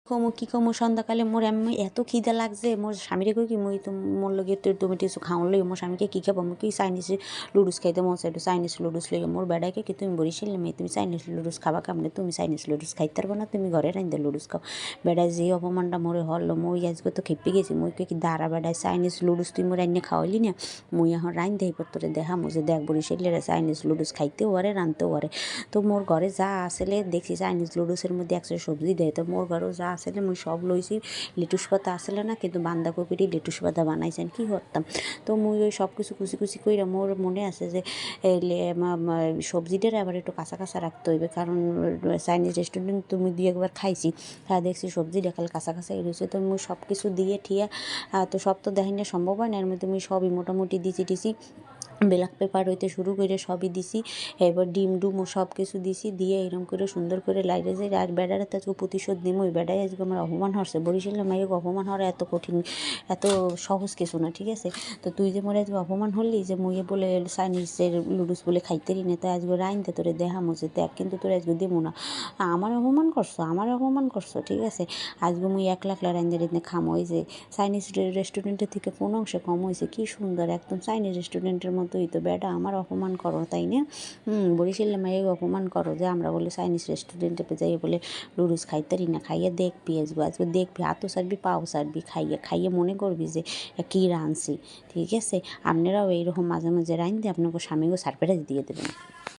কমু কি কমু সন্ধ্যাকালে মোর এমনি এত খিদা লাগছে মোর স্বামীরে কই কি মুই তো মোর লগে তুমি কিছু খাওয়ান লই মোর স্বামীকে কী খাবো কি চাইনিজ লুডুস খাইতে মন চাইতো চাইনিজ লুডুস লইয়া মোর বেড়াকে কি তুমি বরিশাল মেয়ে তুমি চাইনিজ লুডুস খাবা কামনে তুমি চাইনিজ লুডুস খাইতে পারবো না তুমি ঘরে রাইন্দে লুডুস খাও বেড়ায় যে অপমানটা মোরে হলো মুই আজকে তো খেপে গেছি মুই কি দাঁড়া বেড়ায় চাইনিজ লুডুস তুই মোর রাইনে খাওয়াইলি না মুই এখন রাইন দেই তোরে দেখা মুঝে দেখ বরিশালের চাইনিজ লুডুস খাইতেও পারে রানতেও পারে তো মোর ঘরে যা আসলে দেখছি চাইনিজ লুডুসের মধ্যে একশো সবজি দেয় তো মোর ঘরেও যা আসলে মুই সব লইছি লেটুস পাতা আসলে না কিন্তু বান্ধাকপিটি লেটুস পাতা বানাইছেন কী করতাম তো মুই ওই সব কিছু কুচি কুচি কইরা মোর মনে আছে যে সবজিটার আবার একটু কাঁচা কাঁচা রাখতে হইবে কারণ চাইনিজ রেস্টুরেন্ট তুমি দিয়ে একবার খাইছি দেখছি সবজি দেখাল কাঁচা কাঁচা রয়েছে তো মুই সব কিছু দিয়ে ঠিয়া তো সব তো দেখাই না সম্ভব হয় না এর মধ্যে মুই সবই মোটামুটি দিছি টিছি ব্ল্যাক পেপার হইতে শুরু করে সবই দিছি এবার ডিম ডুমও সব কিছু দিছি দিয়ে এরকম করে সুন্দর করে লাইরে যাই আর বেড়ার তো আজকে প্রতিশোধ নিম ওই বেড়াই আজকে আমার অপমান হচ্ছে বরিশালের মাইকে অপমান হওয়ার এত কঠিন এত সহজ কিছু না ঠিক আছে তো তুই যে মোরে আজকে অপমান হলি যে মুইয়ে বলে চাইনিজের লুডুস বলে খাইতেরি না তাই আজকে রাইনতে তোরে দেখা মুছে দেখ কিন্তু তোরে আজকে দেবো না আমার অপমান করছো ঠিক আছে আজকে মুই 1 লাখ রাইন্দে রেঁধে খামো ওই যে চাইনিজ রেস্টুরেন্টের থেকে কোন অংশে কম হয়েছে কী সুন্দর একদম চাইনিজ রেস্টুরেন্টের মতোই তো বেটা আমার অপমান করো তাই না বরিশালের মায়ে অপমান করো যে আমরা বলে চাইনিজ রেস্টুরেন্টে যাই বলে লুডুস খাইতারি না খাইয়ে দেখবি আজকে দেখবি হাতও সারবি পাও সারবি খাইয়ে মনে করবি যে কী রাঁধছি ঠিক আছে আপনারাও এইরকম মাঝে মাঝে রাঁধতে আপনাকে স্বামীকে সারপ্রাইজ দিয়ে দেবেন।